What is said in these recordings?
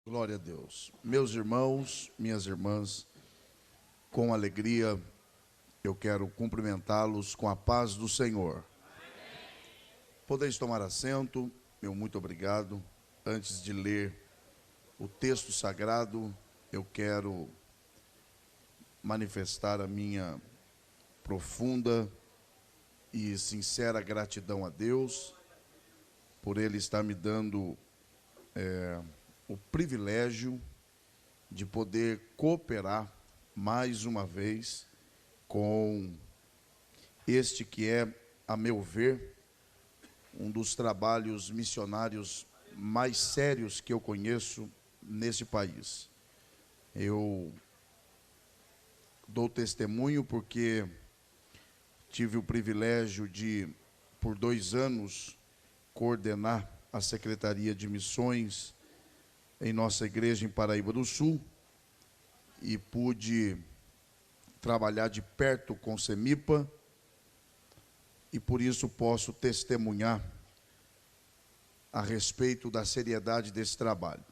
Glória a Deus. Meus irmãos, minhas irmãs, com alegria eu quero cumprimentá-los com a paz do Senhor. Podeis tomar assento, meu muito obrigado. Antes de ler o texto sagrado, eu quero manifestar a minha profunda e sincera gratidão a Deus por Ele estar me dando o privilégio de poder cooperar mais uma vez com este que é, a meu ver, um dos trabalhos missionários mais sérios que eu conheço nesse país. Eu dou testemunho porque tive o privilégio de, por 2 anos, coordenar a Secretaria de Missões em nossa igreja em Paraíba do Sul e pude trabalhar de perto com o CEMIPA e por isso posso testemunhar a respeito da seriedade desse trabalho.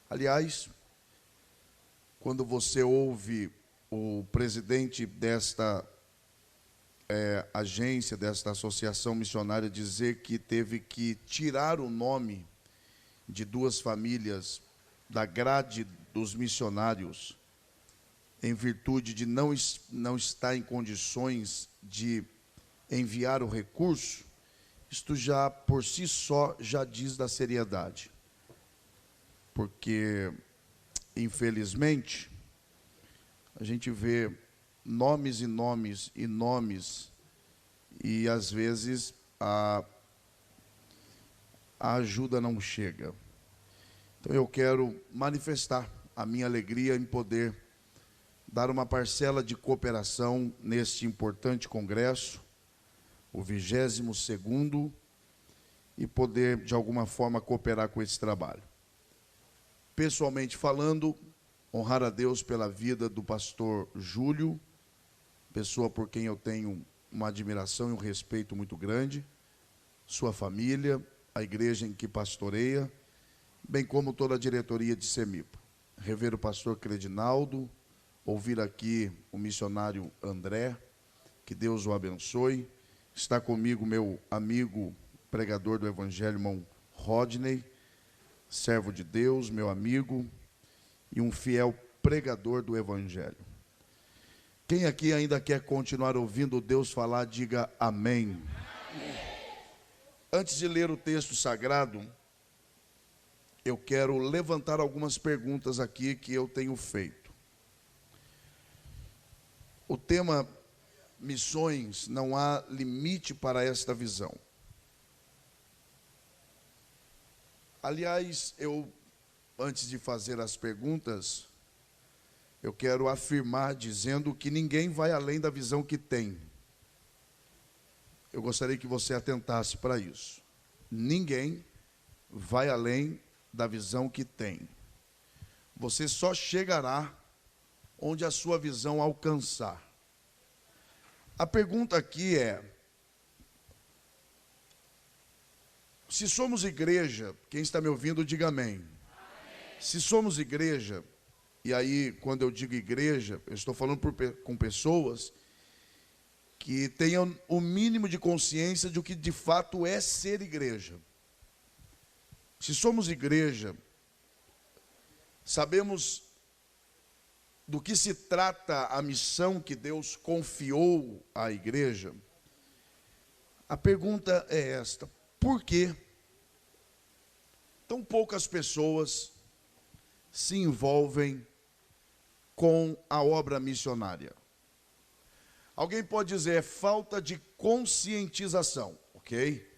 Aliás, quando você ouve o presidente desta agência, desta associação missionária dizer que teve que tirar o nome de 2 famílias da grade dos missionários, em virtude de não estar em condições de enviar o recurso, isto já, por si só, já diz da seriedade. Porque, infelizmente, a gente vê nomes e nomes e nomes, e às vezes a ajuda não chega. Então eu quero manifestar a minha alegria em poder dar uma parcela de cooperação neste importante congresso, o 22º, e poder, de alguma forma, cooperar com esse trabalho. Pessoalmente falando, honrar a Deus pela vida do pastor Júlio, pessoa por quem eu tenho uma admiração e um respeito muito grande, sua família, a igreja em que pastoreia, bem como toda a diretoria de CEMIPA. Rever o pastor Credinaldo, ouvir aqui o missionário André, que Deus o abençoe. Está comigo meu amigo, pregador do Evangelho, irmão Rodney, servo de Deus, meu amigo, e um fiel pregador do Evangelho. Quem aqui ainda quer continuar ouvindo Deus falar, diga amém. Antes de ler o texto sagrado, eu quero levantar algumas perguntas aqui que eu tenho feito. O tema missões, não há limite para esta visão. Aliás, antes de fazer as perguntas, eu quero afirmar dizendo que ninguém vai além da visão que tem. Eu gostaria que você atentasse para isso. Ninguém vai além da visão que tem. Você só chegará onde a sua visão alcançar. A pergunta aqui é: se somos igreja, quem está me ouvindo, diga amém. Se somos igreja, e aí quando eu digo igreja, eu estou falando com pessoas que tenham o mínimo de consciência de o que de fato é ser igreja. Se somos igreja, sabemos do que se trata a missão que Deus confiou à igreja. A pergunta é esta: por que tão poucas pessoas se envolvem com a obra missionária? Alguém pode dizer, é falta de conscientização, ok?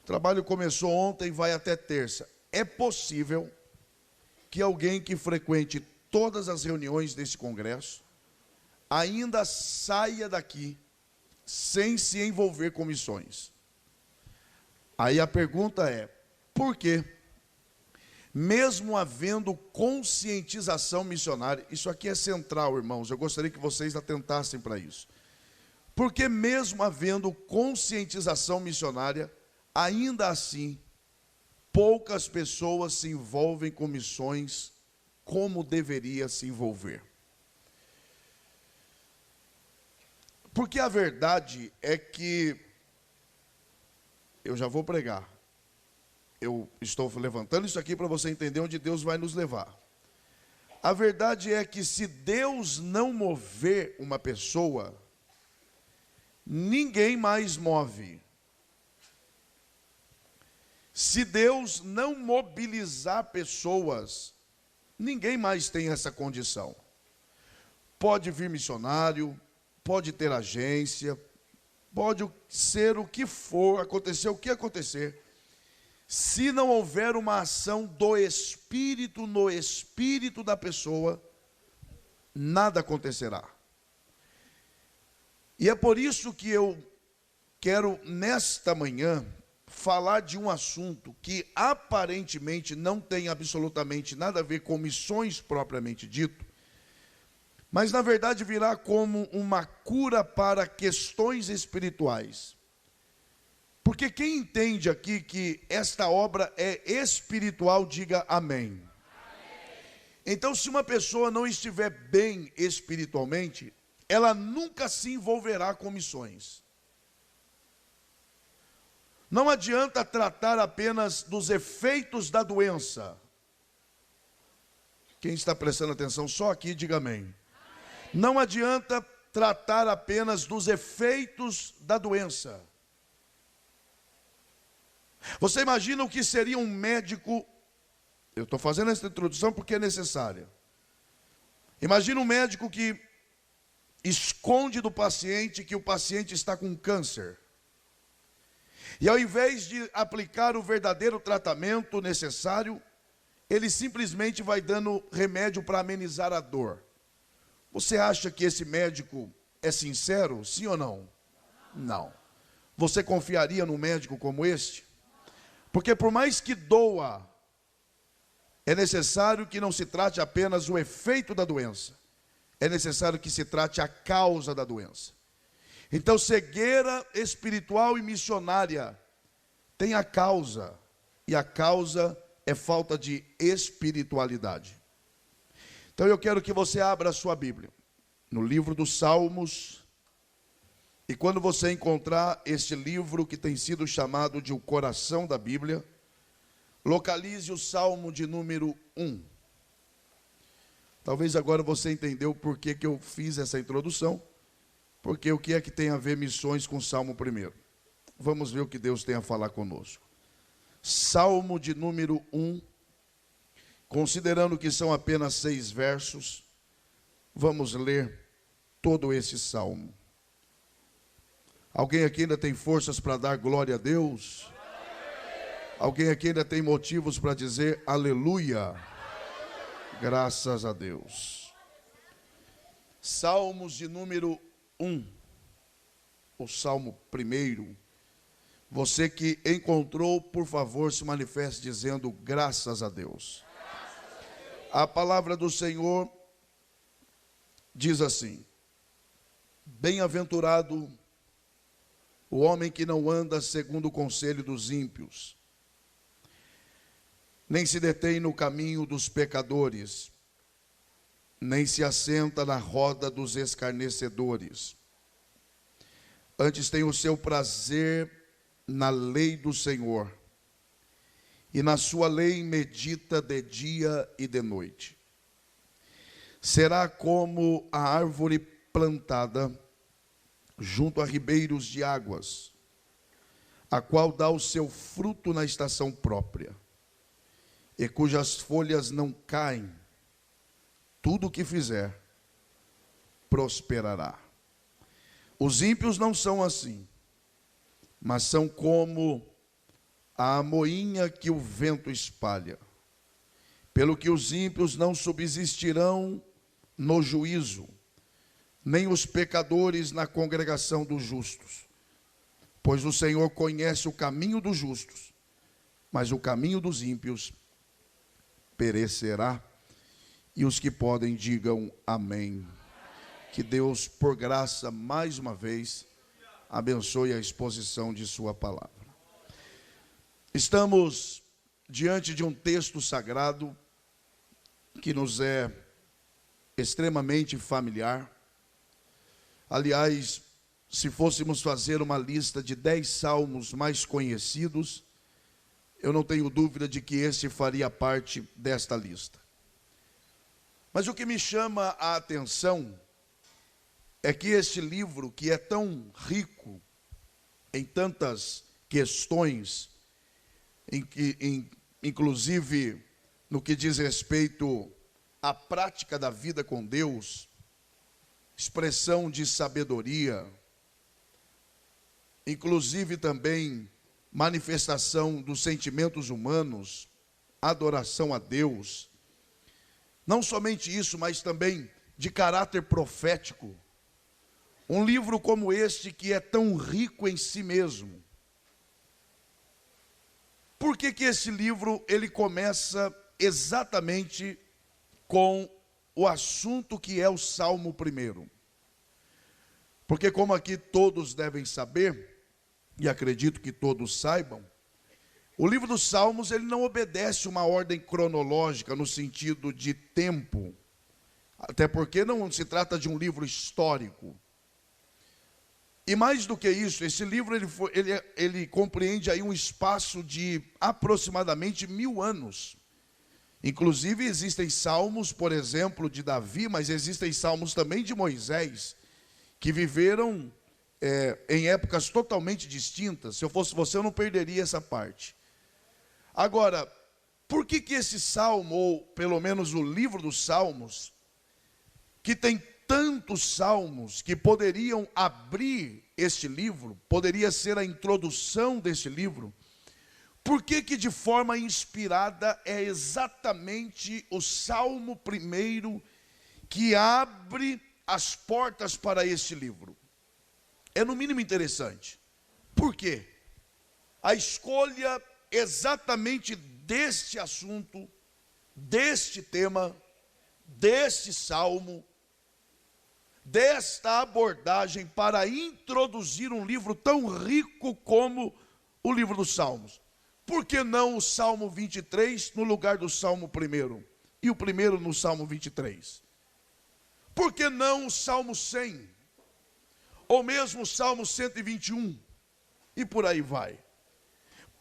O trabalho começou ontem e vai até terça. É possível que alguém que frequente todas as reuniões desse congresso ainda saia daqui sem se envolver com missões. Aí a pergunta é, por quê? Mesmo havendo conscientização missionária, isso aqui é central, irmãos, eu gostaria que vocês atentassem para isso. Porque mesmo havendo conscientização missionária, ainda assim, poucas pessoas se envolvem com missões como deveria se envolver. Porque a verdade é que, eu já vou pregar, eu estou levantando isso aqui para você entender onde Deus vai nos levar. A verdade é que se Deus não mover uma pessoa, ninguém mais move. Se Deus não mobilizar pessoas, ninguém mais tem essa condição. Pode vir missionário, pode ter agência, pode ser o que for, acontecer o que acontecer. Se não houver uma ação do Espírito no espírito da pessoa, nada acontecerá. E é por isso que eu quero, nesta manhã, falar de um assunto que aparentemente não tem absolutamente nada a ver com missões propriamente dito, mas na verdade virá como uma cura para questões espirituais. Porque quem entende aqui que esta obra é espiritual, diga amém. Então, se uma pessoa não estiver bem espiritualmente, ela nunca se envolverá com missões. Não adianta tratar apenas dos efeitos da doença. Quem está prestando atenção só aqui, diga amém. Não adianta tratar apenas dos efeitos da doença. Você imagina o que seria um médico? Eu estou fazendo essa introdução porque é necessária. Imagina um médico que esconde do paciente que o paciente está com câncer. E ao invés de aplicar o verdadeiro tratamento necessário, ele simplesmente vai dando remédio para amenizar a dor. Você acha que esse médico é sincero, sim ou não? Não. Você confiaria num médico como este? Porque por mais que doa, é necessário que não se trate apenas o efeito da doença. É necessário que se trate a causa da doença. Então, cegueira espiritual e missionária tem a causa, e a causa é falta de espiritualidade. Então, eu quero que você abra a sua Bíblia, no livro dos Salmos, e quando você encontrar este livro que tem sido chamado de o coração da Bíblia, localize o Salmo de número 1. Talvez agora você entendeu por que eu fiz essa introdução. Porque o que é que tem a ver missões com o Salmo 1? Vamos ver o que Deus tem a falar conosco. Salmo de número 1, considerando que são apenas 6 versos, vamos ler todo esse salmo. Alguém aqui ainda tem forças para dar glória a Deus? Alguém aqui ainda tem motivos para dizer aleluia? Graças a Deus. Salmos de número 1, o Salmo 1. Você que encontrou, por favor, se manifeste dizendo graças a Deus. A palavra do Senhor diz assim: bem-aventurado o homem que não anda segundo o conselho dos ímpios, nem se detém no caminho dos pecadores, nem se assenta na roda dos escarnecedores. Antes tem o seu prazer na lei do Senhor, e na sua lei medita de dia e de noite. Será como a árvore plantada junto a ribeiros de águas, a qual dá o seu fruto na estação própria, e cujas folhas não caem. Tudo o que fizer, prosperará. Os ímpios não são assim, mas são como a moinha que o vento espalha. Pelo que os ímpios não subsistirão no juízo, nem os pecadores na congregação dos justos. Pois o Senhor conhece o caminho dos justos, mas o caminho dos ímpios perecerá. E os que podem, digam amém. Que Deus, por graça, mais uma vez, abençoe a exposição de sua palavra. Estamos diante de um texto sagrado que nos é extremamente familiar. Aliás, se fôssemos fazer uma lista de 10 salmos mais conhecidos, eu não tenho dúvida de que esse faria parte desta lista. Mas o que me chama a atenção é que este livro, que é tão rico em tantas questões, inclusive no que diz respeito à prática da vida com Deus, expressão de sabedoria, inclusive também manifestação dos sentimentos humanos, adoração a Deus, não somente isso, mas também de caráter profético. Um livro como este, que é tão rico em si mesmo. Por que que esse livro ele começa exatamente com o assunto que é o Salmo 1? Porque, como aqui todos devem saber, e acredito que todos saibam, o livro dos Salmos ele não obedece uma ordem cronológica no sentido de tempo, até porque não se trata de um livro histórico. E mais do que isso, esse livro ele compreende aí um espaço de aproximadamente 1000 anos. Inclusive existem salmos, por exemplo, de Davi, mas existem salmos também de Moisés, que viveram em épocas totalmente distintas. Se eu fosse você, eu não perderia essa parte. Agora, por que que esse salmo, ou pelo menos o livro dos Salmos, que tem tantos salmos que poderiam abrir este livro, poderia ser a introdução deste livro, por que que de forma inspirada é exatamente o Salmo 1 que abre as portas para este livro? É no mínimo interessante. Por quê? A escolha exatamente deste assunto, deste tema, deste salmo, desta abordagem para introduzir um livro tão rico como o livro dos Salmos. Por que não o Salmo 23 no lugar do Salmo 1 e o primeiro no Salmo 23? Por que não o Salmo 100? Ou mesmo o Salmo 121? E por aí vai.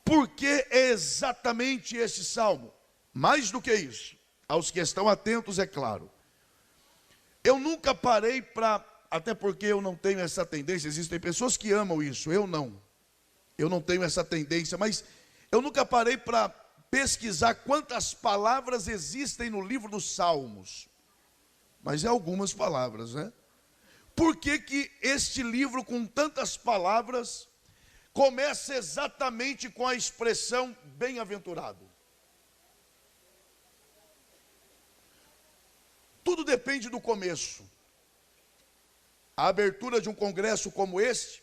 Por que é exatamente esse salmo? Mais do que isso, aos que estão atentos, é claro. Eu nunca parei para, até porque eu não tenho essa tendência, existem pessoas que amam isso, eu não tenho essa tendência, mas eu nunca parei para pesquisar quantas palavras existem no livro dos Salmos, mas é algumas palavras, né? Por que que este livro com tantas palavras começa exatamente com a expressão bem-aventurado? Tudo depende do começo. A abertura de um congresso como este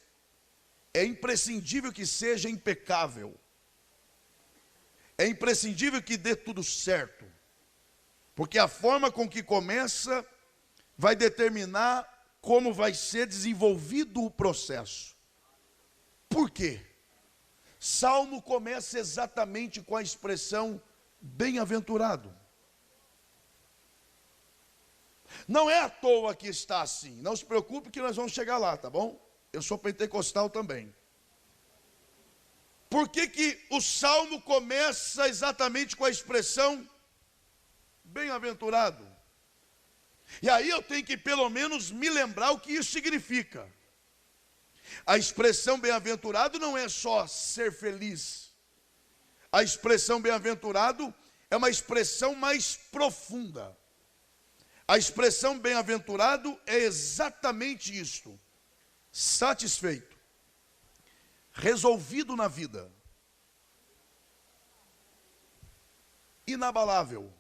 é imprescindível que seja impecável. É imprescindível que dê tudo certo. Porque a forma com que começa vai determinar como vai ser desenvolvido o processo. Por quê? Salmo começa exatamente com a expressão bem-aventurado. Não é à toa que está assim. Não se preocupe que nós vamos chegar lá, tá bom? Eu sou pentecostal também. Por que que o Salmo começa exatamente com a expressão bem-aventurado? E aí eu tenho que pelo menos me lembrar o que isso significa. A expressão bem-aventurado não é só ser feliz. A expressão bem-aventurado é uma expressão mais profunda. A expressão bem-aventurado é exatamente isto: satisfeito, resolvido na vida, inabalável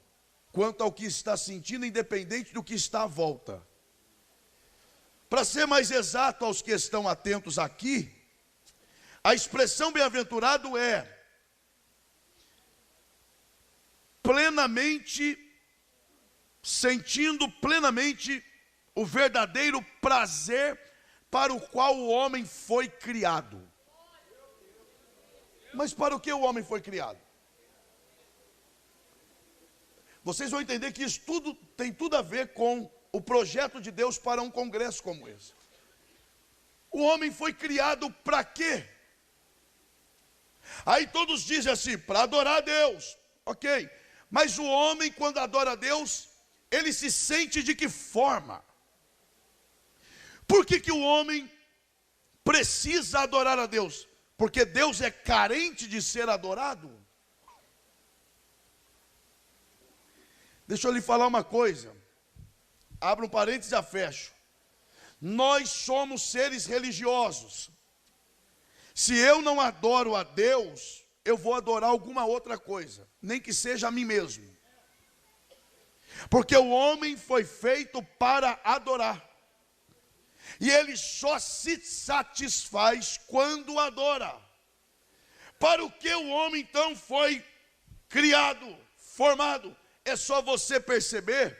quanto ao que está sentindo, independente do que está à volta. Para ser mais exato aos que estão atentos aqui, a expressão bem-aventurado é plenamente, sentindo plenamente o verdadeiro prazer para o qual o homem foi criado. Mas para o que o homem foi criado? vocês vão entender que isso tudo tem tudo a ver com o projeto de Deus para um congresso como esse. O homem foi criado para quê? Aí todos dizem assim, para adorar a Deus. Ok, mas o homem, quando adora a Deus, ele se sente de que forma? Por que o homem precisa adorar a Deus? Porque Deus é carente de ser adorado? Deixa eu lhe falar uma coisa. Abro um parênteses e já fecho. Nós somos seres religiosos. Se eu não adoro a Deus, eu vou adorar alguma outra coisa, nem que seja a mim mesmo. Porque o homem foi feito para adorar. E ele só se satisfaz quando adora. Para o que o homem então foi criado, formado? É só você perceber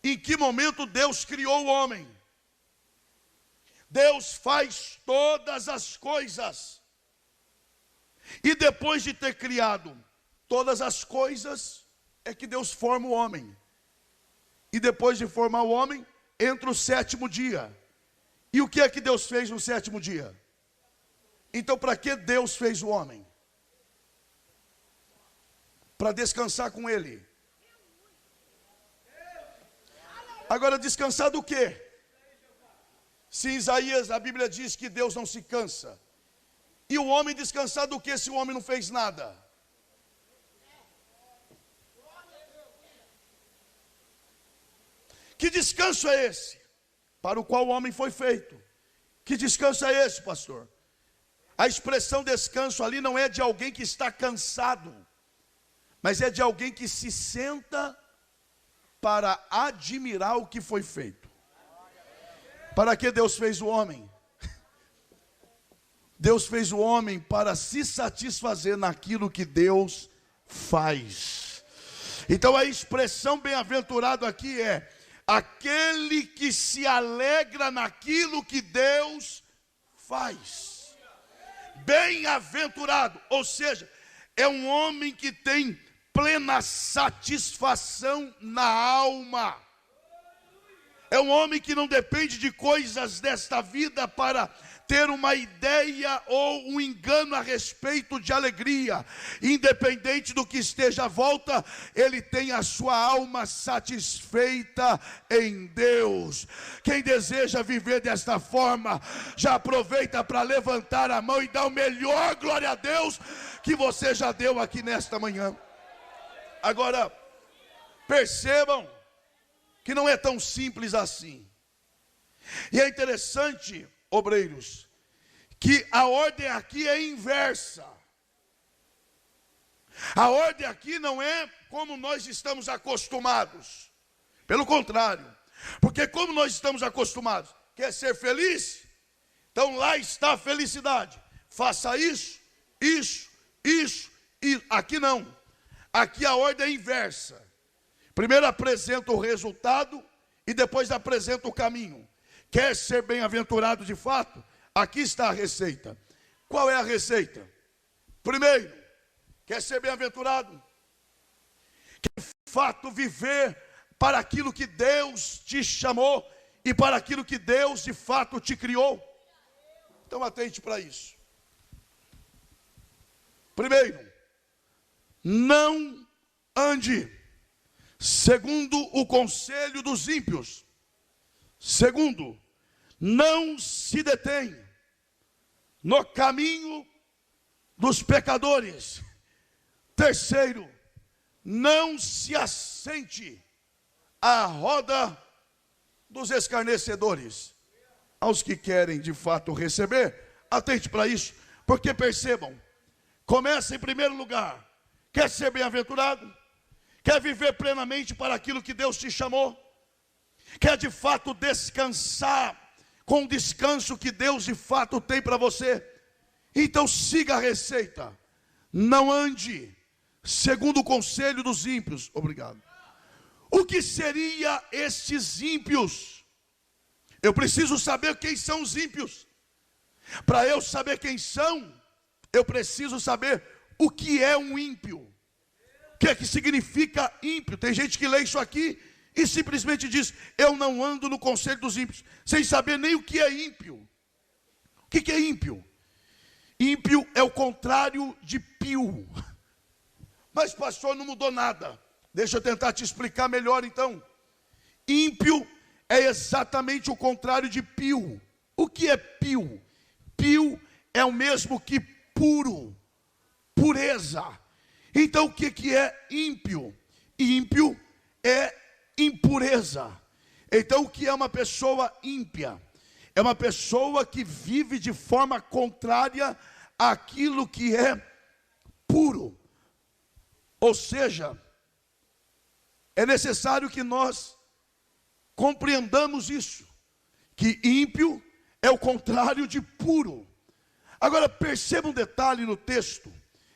em que momento Deus criou o homem. Deus faz todas as coisas. E depois de ter criado todas as coisas, é que Deus forma o homem. E depois de formar o homem, entra o sétimo dia. E o que é que Deus fez no sétimo dia? Então, para que Deus fez o homem? Para descansar com ele. Agora, descansar do quê? Se em Isaías a Bíblia diz que Deus não se cansa. E o homem descansar do quê se o homem não fez nada? Que descanso é esse? Para o qual o homem foi feito. Que descanso é esse, pastor? A expressão descanso ali não é de alguém que está cansado, mas é de alguém que se senta para admirar o que foi feito. Para que Deus fez o homem? Deus fez o homem para se satisfazer naquilo que Deus faz. Então a expressão bem-aventurado aqui é aquele que se alegra naquilo que Deus faz. Bem-aventurado, ou seja, é um homem que tem plena satisfação na alma. É um homem que não depende de coisas desta vida para ter uma ideia ou um engano a respeito de alegria. Independente do que esteja à volta, ele tem a sua alma satisfeita em Deus. Quem deseja viver desta forma, já aproveita para levantar a mão e dar o melhor glória a Deus que você já deu aqui nesta manhã. Agora, percebam que não é tão simples assim. E é interessante, obreiros, que a ordem aqui é inversa. A ordem aqui não é como nós estamos acostumados. Pelo contrário. Porque como nós estamos acostumados, quer ser feliz? Então lá está a felicidade. Faça isso, isso, isso, e aqui não. Aqui a ordem é inversa. Primeiro apresenta o resultado e depois apresenta o caminho. Quer ser bem-aventurado de fato? Aqui está a receita. Qual é a receita? Primeiro, quer ser bem-aventurado? Quer de fato viver para aquilo que Deus te chamou e para aquilo que Deus de fato te criou? Então atente para isso. Primeiro, não ande segundo o conselho dos ímpios. Segundo, não se detém no caminho dos pecadores. Terceiro, não se assente à roda dos escarnecedores. Aos que querem de fato receber, atente para isso, porque percebam, começa em primeiro lugar. Quer ser bem-aventurado? Quer viver plenamente para aquilo que Deus te chamou? Quer de fato descansar com o descanso que Deus de fato tem para você? Então siga a receita. Não ande segundo o conselho dos ímpios. Obrigado. O que seria estes ímpios? Eu preciso saber quem são os ímpios. Para eu saber quem são, eu preciso saber o que é um ímpio. que é que significa ímpio? Tem gente que lê isso aqui e simplesmente diz: eu não ando no conselho dos ímpios, sem saber nem o que é ímpio. O que é ímpio? Ímpio é o contrário de pio. Mas pastor, não mudou nada. Deixa eu tentar te explicar melhor então. Ímpio é exatamente o contrário de pio. O que é pio? Pio é o mesmo que puro, pureza. Então o que é ímpio? Ímpio é impureza. Então o que é uma pessoa ímpia? É uma pessoa que vive de forma contrária àquilo que é puro. Ou seja, é necessário que nós compreendamos isso, que ímpio é o contrário de puro. Agora perceba um detalhe no texto,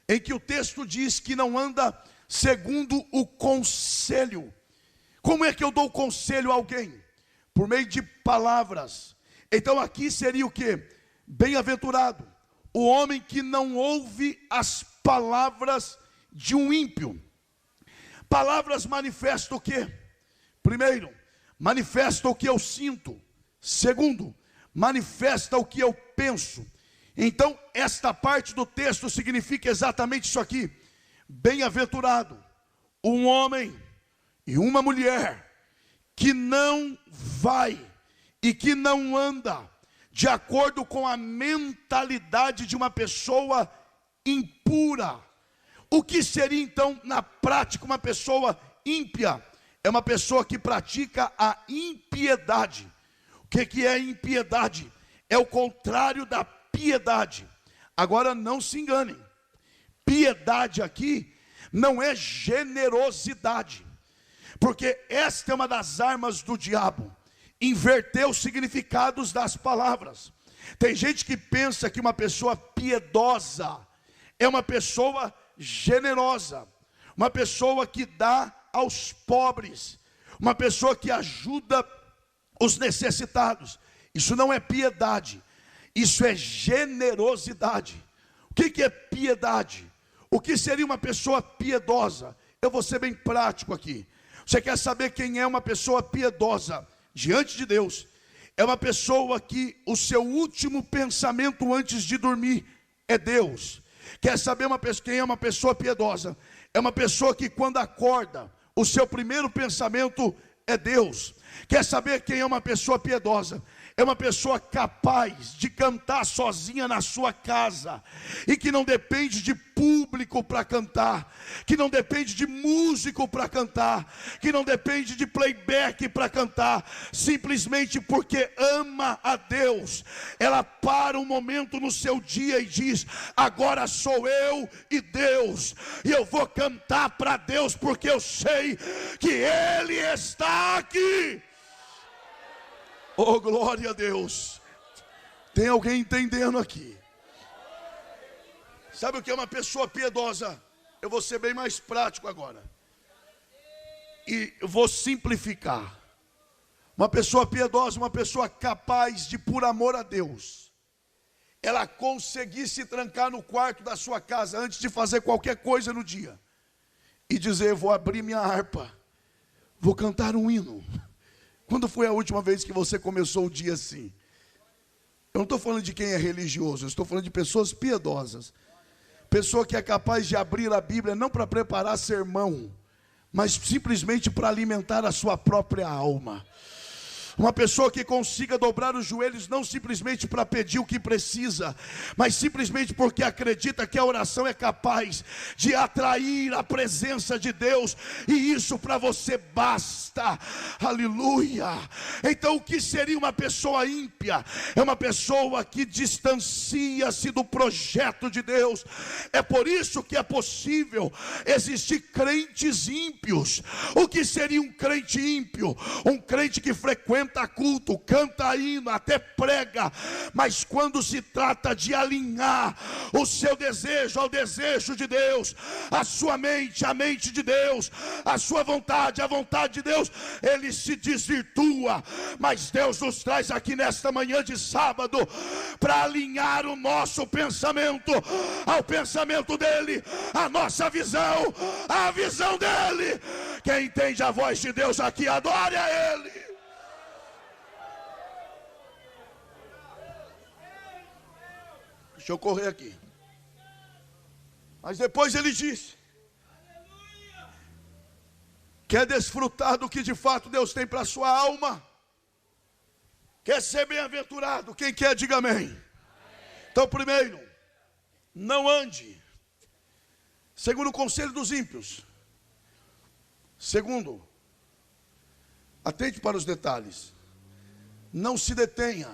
em que o texto diz que não anda segundo o conselho. Como é que eu dou conselho a alguém? Por meio de palavras. Então aqui seria o que? Bem-aventurado o homem que não ouve as palavras de um ímpio. Palavras manifestam o quê? Primeiro, manifesta o que eu sinto. Segundo, manifesta o que eu penso. Então, esta parte do texto significa exatamente isso aqui: bem-aventurado um homem e uma mulher que não vai e que não anda de acordo com a mentalidade de uma pessoa impura. O que seria então na prática uma pessoa ímpia? É uma pessoa que pratica a impiedade. O que é impiedade? É o contrário da piedade. Agora não se enganem, piedade aqui não é generosidade, porque esta é uma das armas do diabo, inverter os significados das palavras. Tem gente que pensa que uma pessoa piedosa é uma pessoa generosa, uma pessoa que dá aos pobres, uma pessoa que ajuda os necessitados. Isso não é piedade, isso é generosidade. O que é piedade? O que seria uma pessoa piedosa? Eu vou ser bem prático aqui. Você quer saber quem é uma pessoa piedosa diante de Deus? É uma pessoa que o seu último pensamento antes de dormir é Deus. Quer saber quem é uma pessoa piedosa? É uma pessoa que quando acorda, o seu primeiro pensamento é Deus. Quer saber quem é uma pessoa piedosa? É uma pessoa capaz de cantar sozinha na sua casa, e que não depende de público para cantar, que não depende de músico para cantar, que não depende de playback para cantar, simplesmente porque ama a Deus. Ela para um momento no seu dia e diz: agora sou eu e Deus, e eu vou cantar para Deus, porque eu sei que Ele está aqui. Oh, glória a Deus. Tem alguém entendendo aqui? Sabe o que é uma pessoa piedosa? Eu vou ser bem mais prático agora, e vou simplificar. Uma pessoa piedosa, uma pessoa capaz de, por amor a Deus, ela conseguir se trancar no quarto da sua casa antes de fazer qualquer coisa no dia e dizer: vou abrir minha harpa, vou cantar um hino. Quando foi a última vez que você começou o dia assim? Eu não estou falando de quem é religioso, eu estou falando de pessoas piedosas. Pessoa que é capaz de abrir a Bíblia não para preparar sermão, mas simplesmente para alimentar a sua própria alma. Uma pessoa que consiga dobrar os joelhos não simplesmente para pedir o que precisa, mas simplesmente porque acredita que a oração é capaz de atrair a presença de Deus, e isso para você basta. Aleluia. Então o que seria uma pessoa ímpia? É uma pessoa que distancia-se do projeto de Deus. É por isso que é possível existir crentes ímpios. O que seria um crente ímpio? Um crente que frequenta frequenta culto, canta hino, até prega, mas quando se trata de alinhar o seu desejo ao desejo de Deus, a sua mente, a mente de Deus, a sua vontade, a vontade de Deus, ele se desvirtua. Mas Deus nos traz aqui nesta manhã de sábado para alinhar o nosso pensamento ao pensamento dele, a nossa visão, a visão dele. Quem entende a voz de Deus aqui, adore a ele. Deixa eu correr aqui. Mas depois ele disse: quer desfrutar do que de fato Deus tem para a sua alma? Quer ser bem-aventurado? Quem quer, diga amém. Então, primeiro, não ande segundo o conselho dos ímpios. Segundo, atente para os detalhes. Não se detenha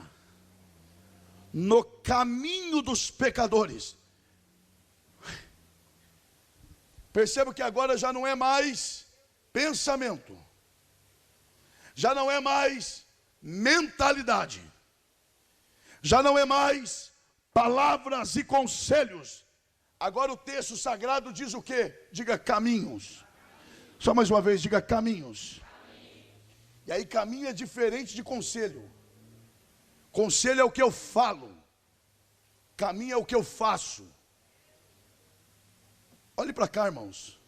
no caminho dos pecadores. Perceba que agora já não é mais pensamento, já não é mais mentalidade, já não é mais palavras e conselhos. Agora o texto sagrado diz o quê? Diga caminhos. Só mais uma vez, diga caminhos. E aí caminho é diferente de conselho. Conselho é o que eu falo, caminho é o que eu faço. Olhe para cá, irmãos.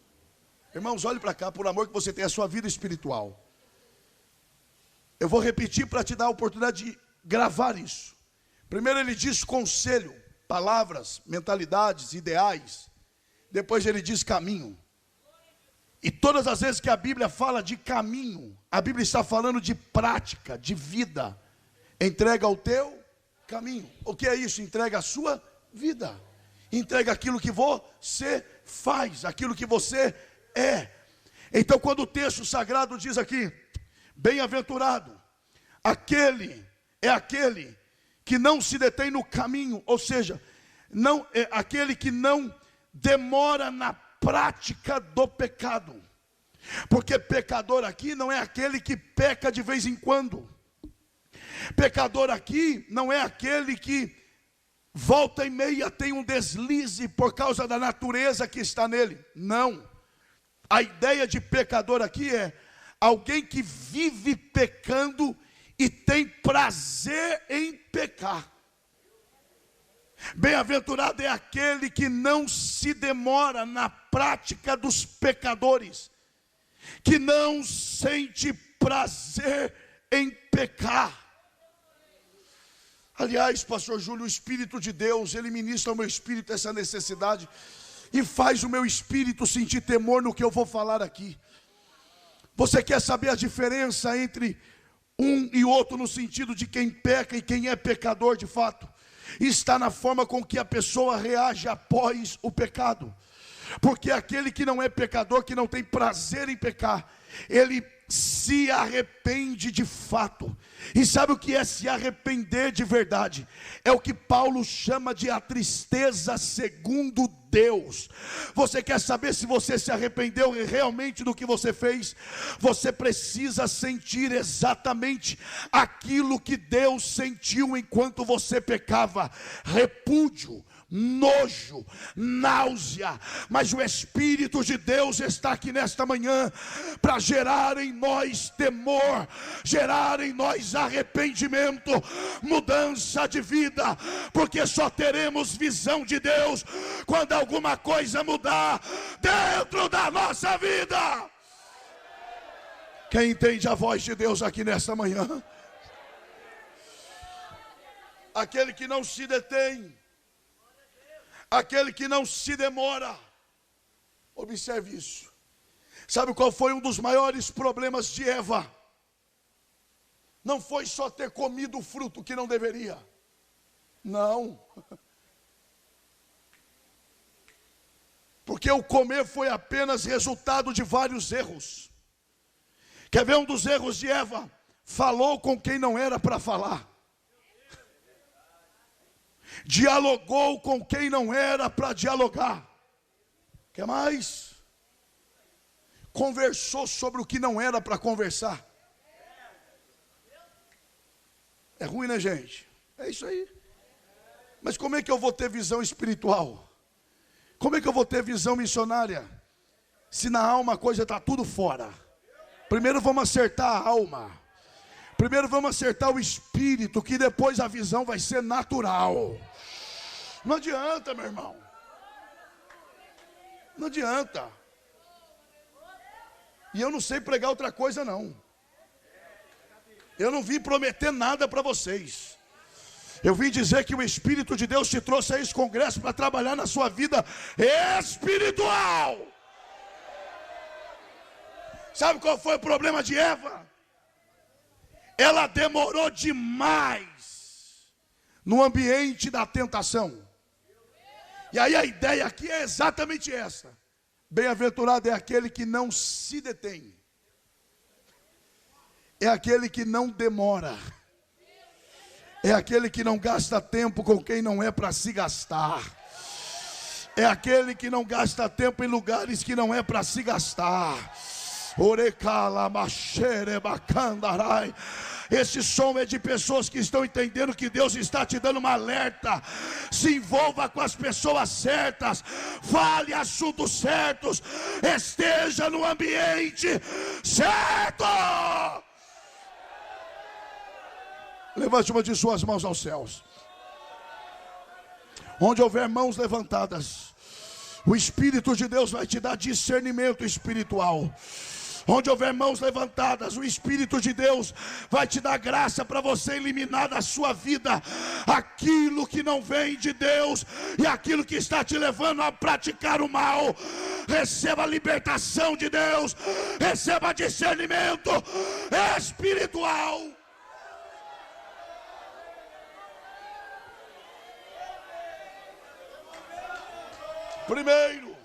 Irmãos, olhe para cá, por amor que você tem a sua vida espiritual. Eu vou repetir para te dar a oportunidade de gravar isso. Primeiro ele diz conselho, palavras, mentalidades, ideais. Depois ele diz caminho. E todas as vezes que a Bíblia fala de caminho, a Bíblia está falando de prática, de vida. Entrega o teu caminho. O que é isso? Entrega a sua vida. Entrega aquilo que você faz, aquilo que você é. Então quando o texto sagrado diz aqui: bem-aventurado, aquele que não se detém no caminho, ou seja, não é aquele que não demora na prática do pecado. Porque pecador aqui não é aquele que peca de vez em quando. Pecador aqui não é aquele que volta e meia tem um deslize por causa da natureza que está nele. Não. A ideia de pecador aqui é alguém que vive pecando e tem prazer em pecar. Bem-aventurado é aquele que não se demora na prática dos pecadores, que não sente prazer em pecar. Aliás, pastor Júlio, o Espírito de Deus, ele ministra ao meu espírito essa necessidade e faz o meu espírito sentir temor no que eu vou falar aqui. Você quer saber a diferença entre um e outro no sentido de quem peca e quem é pecador de fato? Está na forma com que a pessoa reage após o pecado. Porque aquele que não é pecador, que não tem prazer em pecar, ele se arrepende de fato. E sabe o que é se arrepender de verdade? É o que Paulo chama de a tristeza segundo Deus. Você quer saber se você se arrependeu realmente do que você fez? Você precisa sentir exatamente aquilo que Deus sentiu enquanto você pecava: repúdio, nojo, náusea. Mas o Espírito de Deus está aqui nesta manhã para gerar em nós temor, gerar em nós arrependimento, mudança de vida, porque só teremos visão de Deus quando alguma coisa mudar dentro da nossa vida. Quem entende a voz de Deus aqui nesta manhã? Aquele que não se detém, aquele que não se demora. Observe isso. Sabe qual foi um dos maiores problemas de Eva? Não foi só ter comido o fruto que não deveria. Não. Porque o comer foi apenas resultado de vários erros. Quer ver um dos erros de Eva? Falou com quem não era para falar. Dialogou com quem não era para dialogar. Quer mais? Conversou sobre o que não era para conversar. É ruim, né, gente? É isso aí. Mas como é que eu vou ter visão espiritual? Como é que eu vou ter visão missionária? Se na alma a coisa está tudo fora. Primeiro vamos acertar a alma. Primeiro vamos acertar o espírito, que depois a visão vai ser natural. Não adianta, meu irmão. Não adianta. E eu não sei pregar outra coisa, não. Eu não vim prometer nada para vocês. Eu vim dizer que o Espírito de Deus te trouxe a esse congresso para trabalhar na sua vida espiritual. Sabe qual foi o problema de Eva? Ela demorou demais no ambiente da tentação. E aí a ideia aqui é exatamente essa. Bem-aventurado é aquele que não se detém. É aquele que não demora. É aquele que não gasta tempo com quem não é para se gastar. É aquele que não gasta tempo em lugares que não é para se gastar. Esse som é de pessoas que estão entendendo que Deus está te dando uma alerta. Se envolva com as pessoas certas, fale assuntos certos, esteja no ambiente certo. Levante uma de suas mãos aos céus. Onde houver mãos levantadas, o Espírito de Deus vai te dar discernimento espiritual. Onde houver mãos levantadas, o Espírito de Deus vai te dar graça para você eliminar da sua vida aquilo que não vem de Deus e aquilo que está te levando a praticar o mal. Receba a libertação de Deus, receba discernimento espiritual. Primeiro,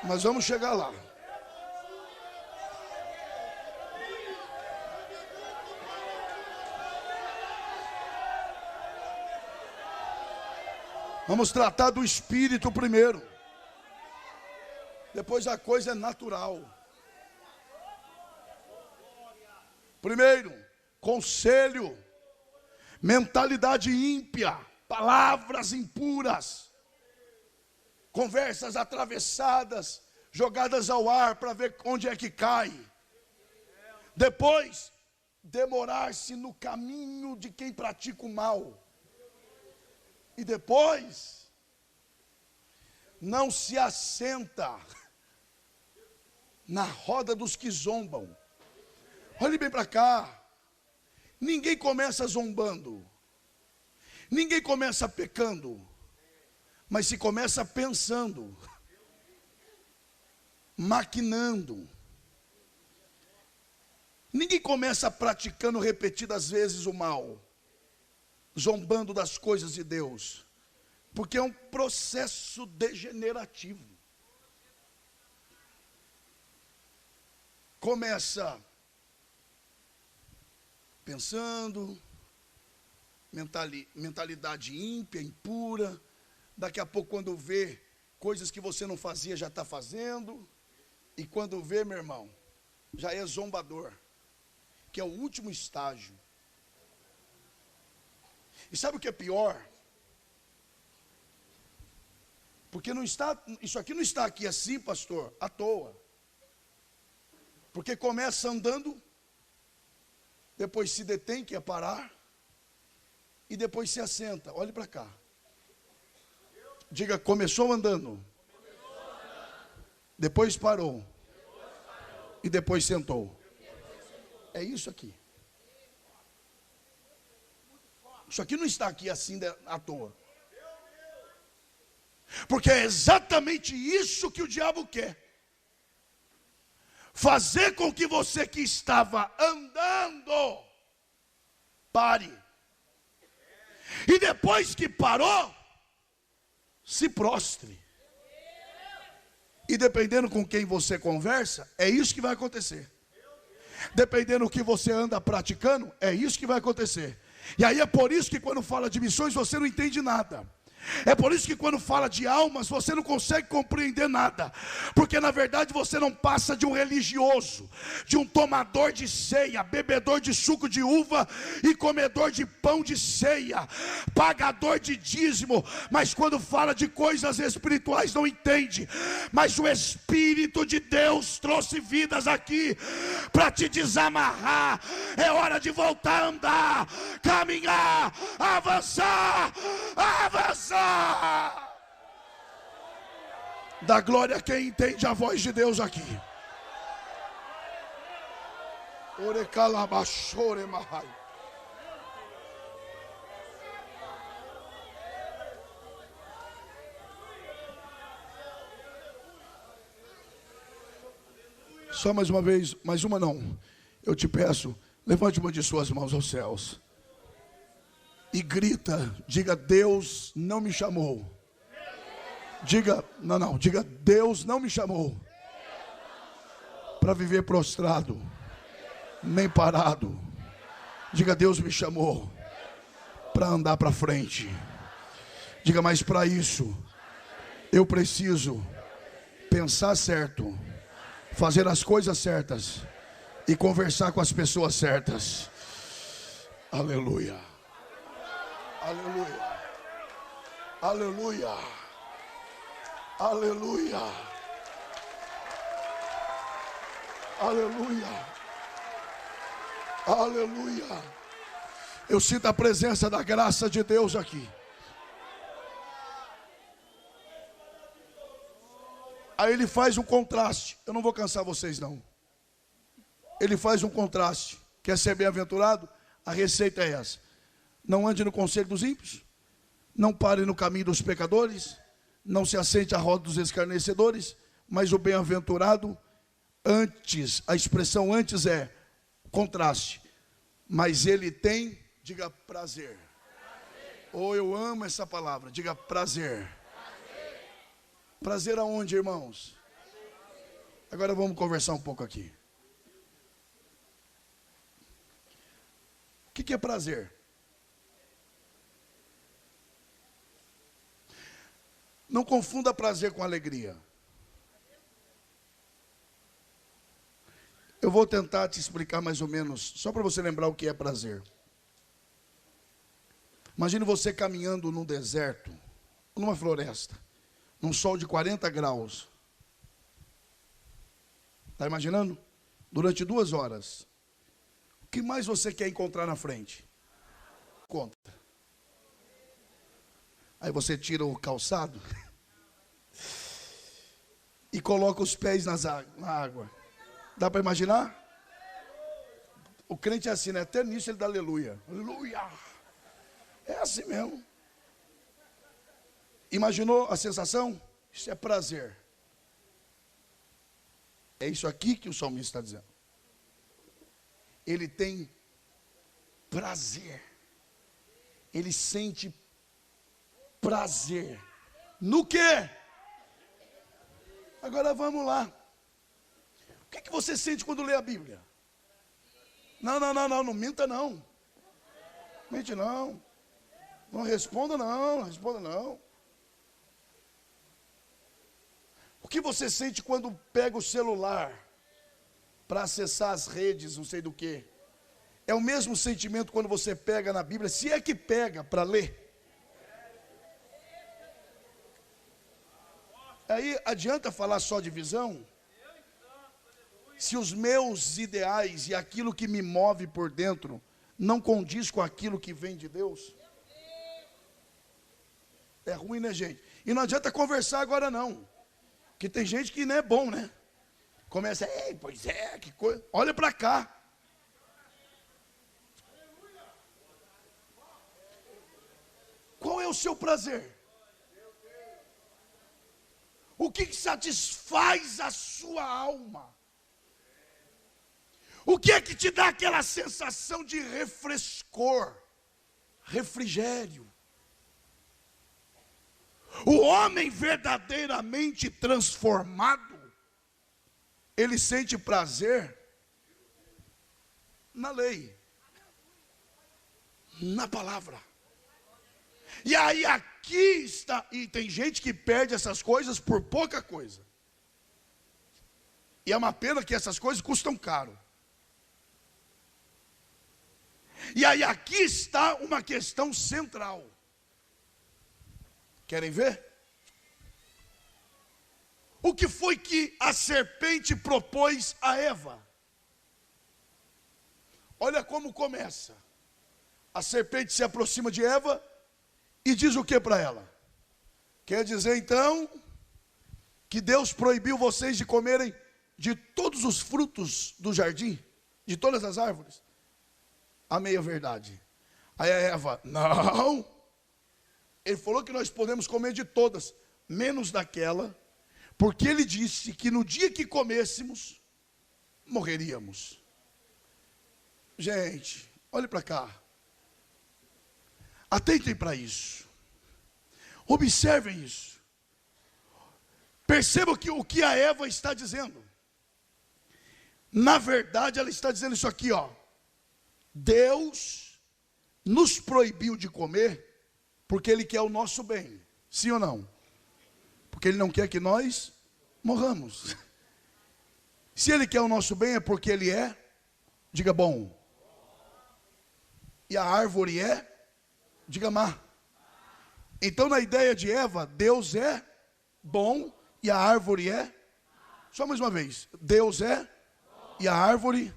nós vamos chegar lá. Vamos tratar do espírito primeiro. Depois a coisa é natural. Primeiro, conselho, mentalidade ímpia, palavras impuras, conversas atravessadas, jogadas ao ar para ver onde é que cai. Depois, demorar-se no caminho de quem pratica o mal. E depois, não se assenta na roda dos que zombam. Olhe bem para cá. Ninguém começa zombando. Ninguém começa pecando. Mas se começa pensando, maquinando. Ninguém começa praticando repetidas vezes o mal, zombando das coisas de Deus, porque é um processo degenerativo. Começa pensando, mentalidade ímpia, impura. Daqui a pouco, quando vê coisas que você não fazia, já está fazendo. E quando vê, meu irmão, já é zombador, que é o último estágio. E sabe o que é pior? Porque não está, isso aqui não está aqui assim, pastor, à toa. Porque começa andando, depois se detém, que é parar, e depois se assenta. Olhe para cá. Diga, começou andando, depois parou, e depois sentou. É isso aqui. Isso aqui não está aqui assim à toa. Porque é exatamente isso que o diabo quer. Fazer com que você que estava andando, pare. E depois que parou, se prostre. E dependendo com quem você conversa, é isso que vai acontecer. Dependendo do que você anda praticando, é isso que vai acontecer. E aí é por isso que quando fala de missões você não entende nada. É por isso que quando fala de almas, você não consegue compreender nada, porque na verdade você não passa de um religioso, de um tomador de ceia, bebedor de suco de uva e comedor de pão de ceia, pagador de dízimo, mas quando fala de coisas espirituais não entende. Mas o Espírito de Deus trouxe vidas aqui para te desamarrar. É hora de voltar a andar, caminhar, avançar, avançar. Dá glória a quem entende a voz de Deus aqui. Só mais uma vez, mais uma não. Eu te peço, levante uma de suas mãos aos céus e grita, diga: Deus não me chamou. Diga, diga: Deus não me chamou para viver prostrado, nem parado. Diga: Deus me chamou para andar para frente. Diga: mas para isso eu preciso pensar certo, fazer as coisas certas e conversar com as pessoas certas. Aleluia. Aleluia. Aleluia. Aleluia. Aleluia. Aleluia. Eu sinto a presença da graça de Deus aqui. Aí ele faz um contraste. Eu não vou cansar vocês não. Ele faz um contraste. Quer ser bem-aventurado? A receita é essa: não ande no conselho dos ímpios, não pare no caminho dos pecadores, não se assente à roda dos escarnecedores, mas o bem-aventurado, antes, a expressão antes é contraste, mas ele tem, diga, prazer. Ou eu amo essa palavra, diga prazer. Prazer aonde, irmãos? Agora vamos conversar um pouco aqui. O que é prazer? Não confunda prazer com alegria. Eu vou tentar te explicar mais ou menos, só para você lembrar o que é prazer. Imagine você caminhando num deserto, numa floresta, num sol de 40 graus. Está imaginando? Durante 2 horas. O que mais você quer encontrar na frente? Conta. Aí você tira o calçado e coloca os pés na água. Dá para imaginar? O crente é assim, né? Até nisso ele dá aleluia. Aleluia! É assim mesmo. Imaginou a sensação? Isso é prazer. É isso aqui que o salmista está dizendo. Ele tem prazer. Ele sente prazer. No quê? Agora vamos lá. O que você sente quando lê a Bíblia? Não minta não. Mente não. Não responda não. O que você sente quando pega o celular para acessar as redes, não sei do que? É o mesmo sentimento quando você pega na Bíblia, se é que pega para ler. Aí adianta falar só de visão? Se os meus ideais e aquilo que me move por dentro não condiz com aquilo que vem de Deus, é ruim, né, gente? E não adianta conversar agora não, que tem gente que não é bom, né? Começa, pois é, que coisa, olha para cá. Qual é o seu prazer? O que satisfaz a sua alma? O que é que te dá aquela sensação de refrescor, refrigério? O homem verdadeiramente transformado, ele sente prazer na lei, na palavra. E aí aqui está. E tem gente que perde essas coisas por pouca coisa. E é uma pena que essas coisas custam caro. E aí aqui está uma questão central. Querem ver? O que foi que a serpente propôs a Eva? Olha como começa. A serpente se aproxima de Eva e diz o que para ela? Quer dizer então que Deus proibiu vocês de comerem de todos os frutos do jardim, de todas as árvores? A meia verdade. Aí a Eva, não. Ele falou que nós podemos comer de todas, menos daquela, porque ele disse que no dia que comêssemos, morreríamos. Gente, olhe para cá. Atentem para isso. Observem isso. Percebam que o que a Eva está dizendo. Na verdade, ela está dizendo isso aqui, ó. Deus nos proibiu de comer porque Ele quer o nosso bem. Sim ou não? Porque Ele não quer que nós morramos. Se Ele quer o nosso bem é porque Ele é, diga bom. E a árvore é, diga má. Então na ideia de Eva, Deus é bom e a árvore é, só mais uma vez, Deus é e a árvore,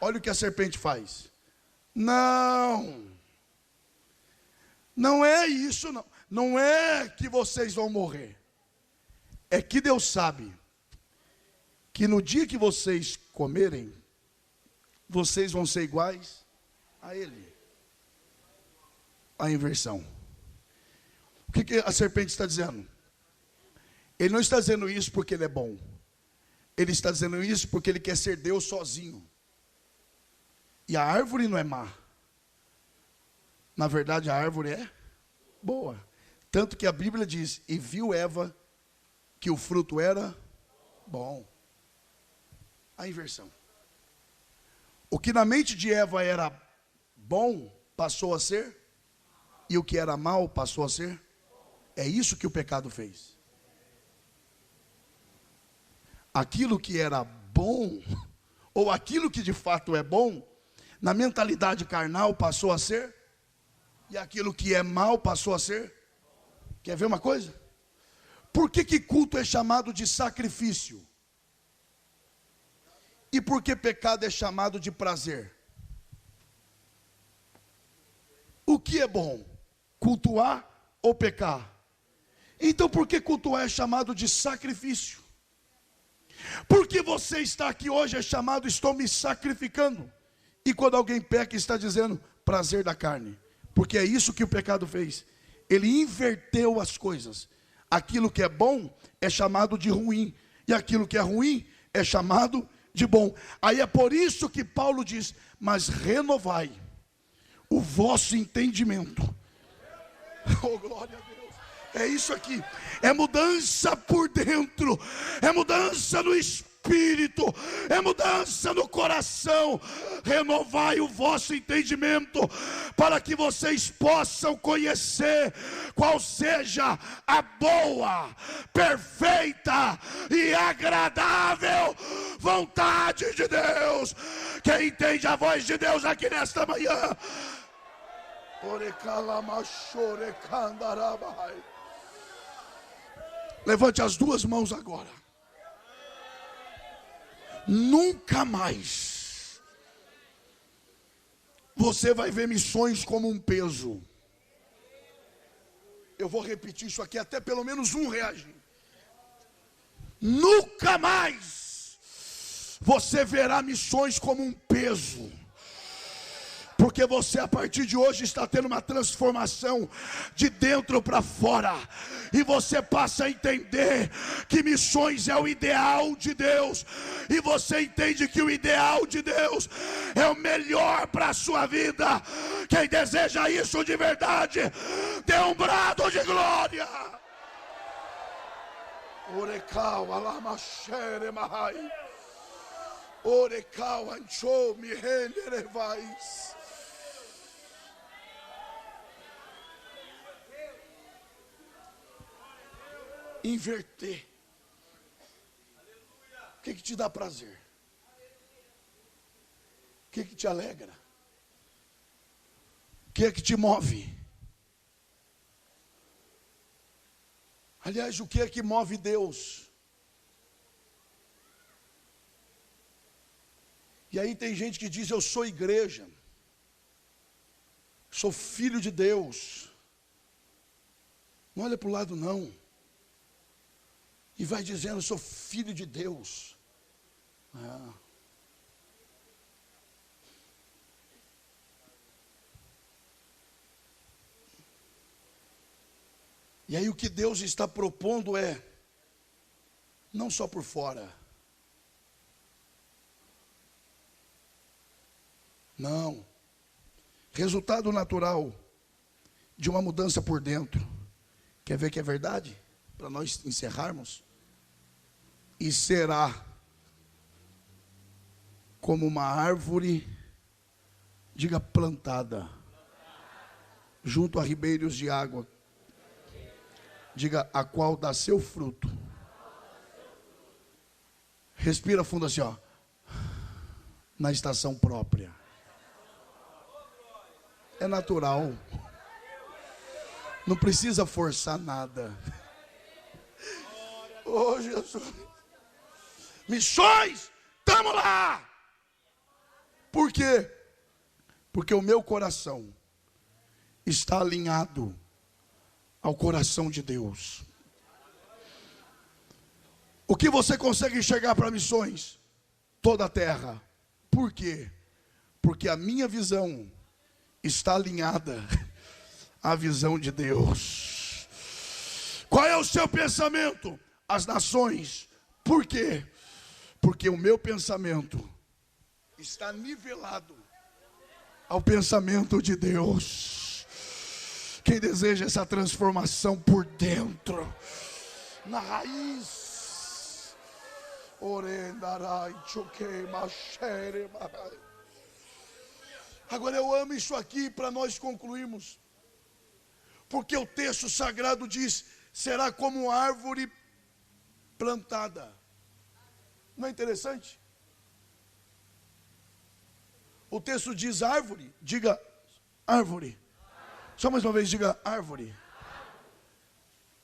olha o que a serpente faz. Não é isso não. Não é que vocês vão morrer. É que Deus sabe que no dia que vocês comerem, vocês vão ser iguais a Ele. A inversão. O que a serpente está dizendo? Ele não está dizendo isso porque Ele é bom. Ele está dizendo isso porque Ele quer ser Deus sozinho. E a árvore não é má. Na verdade, a árvore é boa. Tanto que a Bíblia diz, e viu Eva que o fruto era bom. A inversão. O que na mente de Eva era bom, passou a ser, e o que era mal, passou a ser. É isso que o pecado fez. Aquilo que era bom, ou aquilo que de fato é bom, na mentalidade carnal passou a ser, e aquilo que é mal passou a ser. Quer ver uma coisa? Por que culto é chamado de sacrifício? E por que pecado é chamado de prazer? O que é bom? Cultuar ou pecar? Então por que cultuar é chamado de sacrifício? Porque você está aqui hoje é chamado, estou me sacrificando. E quando alguém peca está dizendo prazer da carne. Porque é isso que o pecado fez. Ele inverteu as coisas. Aquilo que é bom é chamado de ruim. E aquilo que é ruim é chamado de bom. Aí é por isso que Paulo diz, mas renovai o vosso entendimento. Oh, glória a Deus. É isso aqui, é mudança por dentro, é mudança no espírito, é mudança no coração. Renovai o vosso entendimento, para que vocês possam conhecer qual seja a boa, perfeita e agradável vontade de Deus. Quem entende a voz de Deus aqui nesta manhã? Levante as duas mãos agora. Nunca mais você vai ver missões como um peso. Eu vou repetir isso aqui até pelo menos um reagir. Nunca mais você verá missões como um peso. Porque você a partir de hoje está tendo uma transformação de dentro para fora. E você passa a entender que missões é o ideal de Deus. E você entende que o ideal de Deus é o melhor para a sua vida. Quem deseja isso de verdade, dê um brado de glória. Orekau alamachere mahai. Orekau anchou me renderevais. inverter. O que te dá prazer? O que te alegra? O que é que te move? Aliás, o que é que move Deus? E aí tem gente que diz: eu sou igreja, sou filho de Deus. Não olha para o lado não. E vai dizendo: sou filho de Deus. E aí o que Deus está propondo é, não só por fora. Não. Resultado natural de uma mudança por dentro. Quer ver que é verdade? Para nós encerrarmos. E será como uma árvore, diga, plantada, junto a ribeiros de água. Diga, a qual dá seu fruto. Respira fundo assim, ó. Na estação própria. É natural. Não precisa forçar nada. Oh, Jesus. Missões, estamos lá. Por quê? Porque o meu coração está alinhado ao coração de Deus. O que você consegue enxergar para missões? Toda a terra. Por quê? Porque a minha visão está alinhada à visão de Deus. Qual é o seu pensamento? As nações. Por quê? Porque o meu pensamento está nivelado ao pensamento de Deus. Quem deseja essa transformação por dentro, na raiz. Agora eu amo isso aqui para nós concluirmos. Porque o texto sagrado diz: será como árvore plantada. Não é interessante? O texto diz árvore, diga árvore. Só mais uma vez, diga árvore.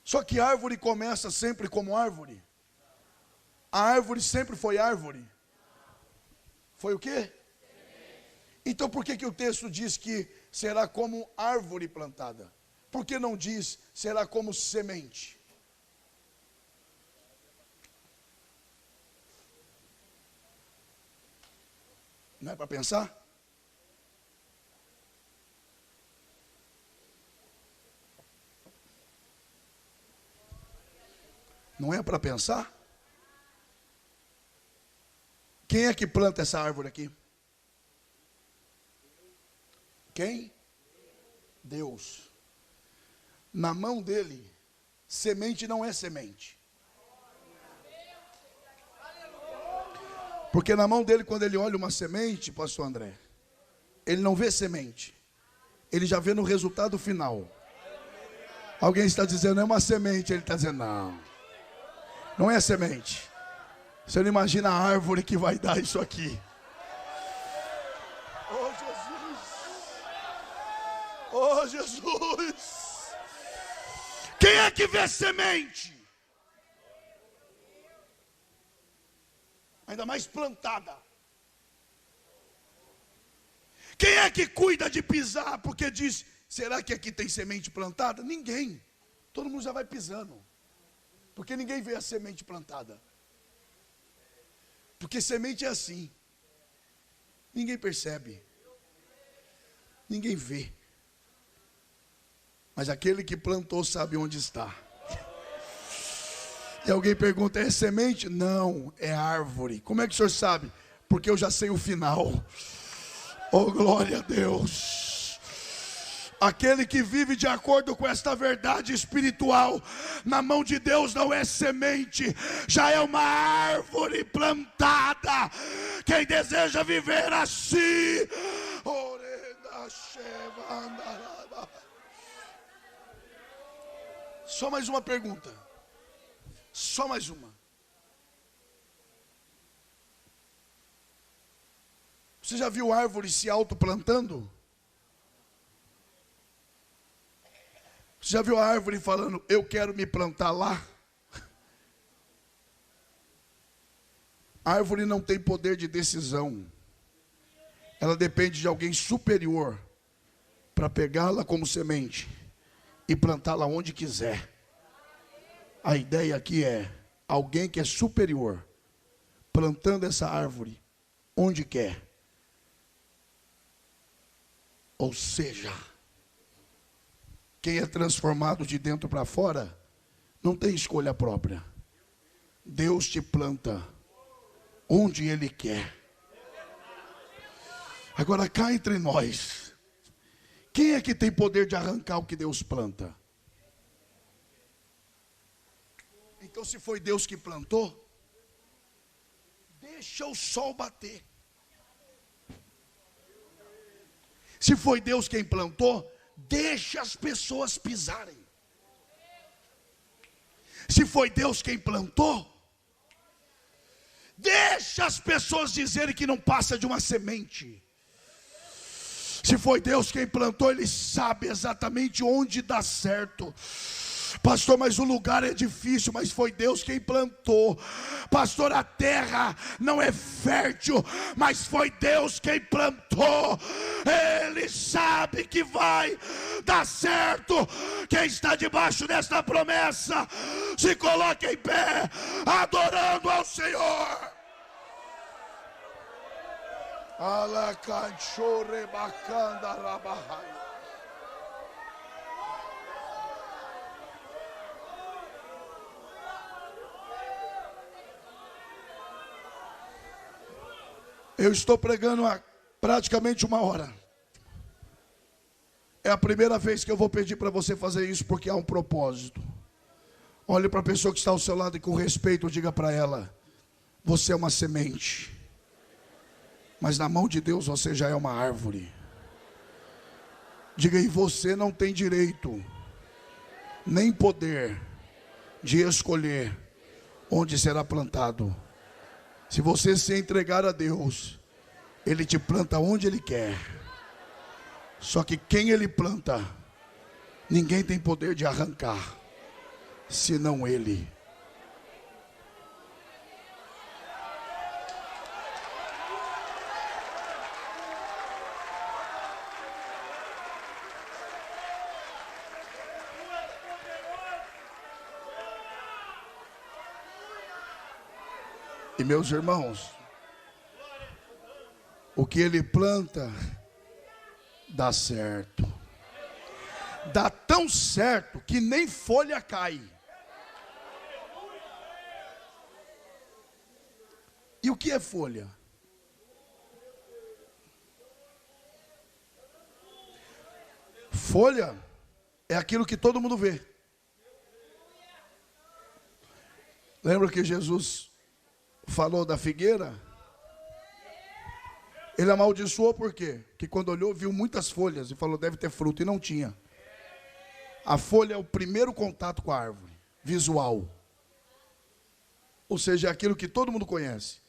Só que árvore começa sempre como árvore. A árvore sempre foi árvore. Foi o quê? Então por que o texto diz que será como árvore plantada? Por que não diz será como semente? Não é para pensar? Não é para pensar? Quem é que planta essa árvore aqui? Quem? Deus. Na mão dele, semente não é semente. Porque na mão dele, quando ele olha uma semente, pastor André, ele não vê semente. Ele já vê no resultado final. Alguém está dizendo, é uma semente. Ele está dizendo, não. Não é semente. Você não imagina a árvore que vai dar isso aqui. Oh, Jesus. Oh, Jesus. Quem é que vê semente? Ainda mais plantada. Quem é que cuida de pisar? Porque diz, será que aqui tem semente plantada? Ninguém. Todo mundo já vai pisando. Porque ninguém vê a semente plantada. Porque semente é assim. Ninguém percebe. Ninguém vê. Mas aquele que plantou sabe onde está. E alguém pergunta, é semente? Não, é árvore. Como é que o senhor sabe? Porque eu já sei o final. Oh, glória a Deus. Aquele que vive de acordo com esta verdade espiritual, na mão de Deus não é semente, já é uma árvore plantada. Quem deseja viver assim, só mais uma pergunta. Só mais uma. Você já viu árvore se autoplantando? Você já viu a árvore falando, eu quero me plantar lá? A árvore não tem poder de decisão. Ela depende de alguém superior para pegá-la como semente e plantá-la onde quiser. A ideia aqui é alguém que é superior plantando essa árvore onde quer. Ou seja, quem é transformado de dentro para fora não tem escolha própria. Deus te planta onde Ele quer. Agora cá entre nós, quem é que tem poder de arrancar o que Deus planta? Então, se foi Deus que plantou, deixa o sol bater. Se foi Deus quem plantou, deixa as pessoas pisarem. Se foi Deus quem plantou, deixa as pessoas dizerem que não passa de uma semente. Se foi Deus quem plantou, Ele sabe exatamente onde dá certo. Pastor, mas o lugar é difícil, mas foi Deus quem plantou. Pastor, a terra não é fértil, mas foi Deus quem plantou. Ele sabe que vai dar certo. Quem está debaixo desta promessa, se coloque em pé, adorando ao Senhor. Alacanchore bacanda rabahai. Eu estou pregando há praticamente 1 hora. É a primeira vez que eu vou pedir para você fazer isso, porque há um propósito. Olhe para a pessoa que está ao seu lado e com respeito diga para ela: você é uma semente, mas na mão de Deus você já é uma árvore. Diga aí: você não tem direito, nem poder de escolher onde será plantado. Se você se entregar a Deus, Ele te planta onde Ele quer. Só que quem Ele planta, ninguém tem poder de arrancar, senão Ele. E meus irmãos, o que Ele planta, dá certo. Dá tão certo que nem folha cai. E o que é folha? Folha é aquilo que todo mundo vê. Lembra que Jesus falou da figueira? Ele amaldiçoou por quê? Que quando olhou viu muitas folhas e falou deve ter fruto, e não tinha. A folha é o primeiro contato com a árvore, visual. Ou seja, é aquilo que todo mundo conhece.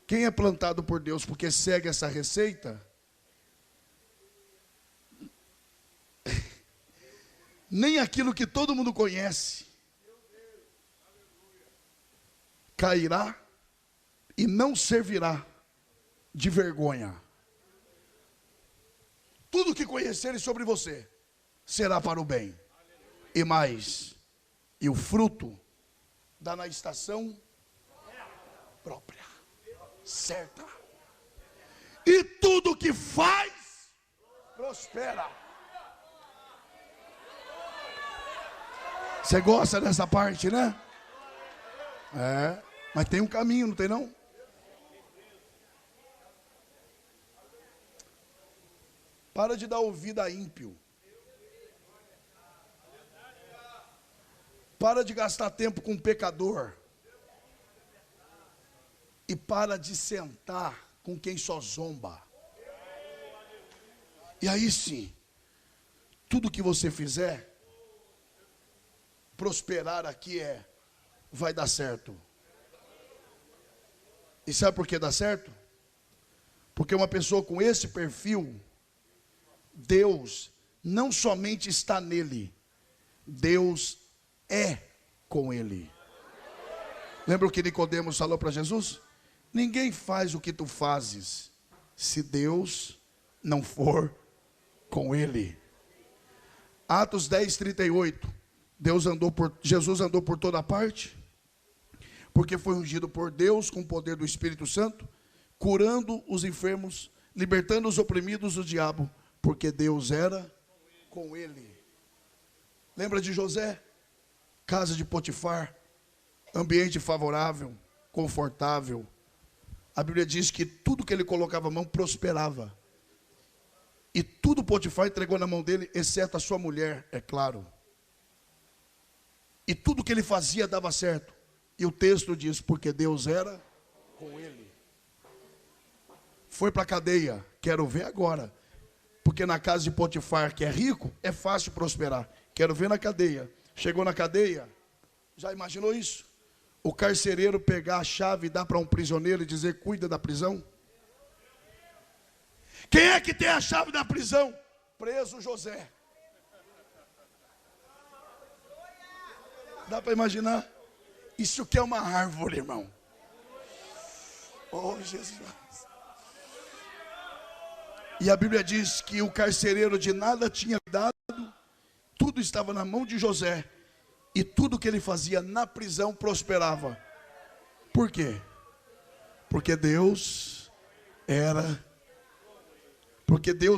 Quem é plantado por Deus porque segue essa receita, nem aquilo que todo mundo conhece cairá e não servirá de vergonha. Tudo que conhecerem sobre você será para o bem. E mais, e o fruto dá na estação própria, certa. E tudo que faz, prospera. Você gosta dessa parte, né? É, mas tem um caminho, não tem não? Para de dar ouvido a ímpio. Para de gastar tempo com pecador. E para de sentar com quem só zomba. E aí sim, tudo que você fizer, prosperar aqui é vai dar certo. E sabe por que dá certo? Porque uma pessoa com esse perfil, Deus não somente está nele, Deus é com ele. Lembra o que Nicodemos falou para Jesus? Ninguém faz o que tu fazes se Deus não for com ele. Atos 10:38. Jesus andou por toda parte, porque foi ungido por Deus com o poder do Espírito Santo, curando os enfermos, libertando os oprimidos do diabo, porque Deus era com ele. Lembra de José? Casa de Potifar, ambiente favorável, confortável. A Bíblia diz que tudo que ele colocava a mão prosperava. E tudo Potifar entregou na mão dele, exceto a sua mulher, é claro. E tudo que ele fazia dava certo. E o texto diz, porque Deus era com ele. Foi para a cadeia, quero ver agora. Porque na casa de Potifar, que é rico, é fácil prosperar. Quero ver na cadeia. Chegou na cadeia, já imaginou isso? O carcereiro pegar a chave e dar para um prisioneiro e dizer, cuida da prisão? Quem é que tem a chave da prisão? Preso José. Dá para imaginar? Isso que é uma árvore, irmão. Oh, Jesus. E a Bíblia diz que o carcereiro de nada tinha dado, tudo estava na mão de José, e tudo que ele fazia na prisão prosperava. Por quê? Porque Deus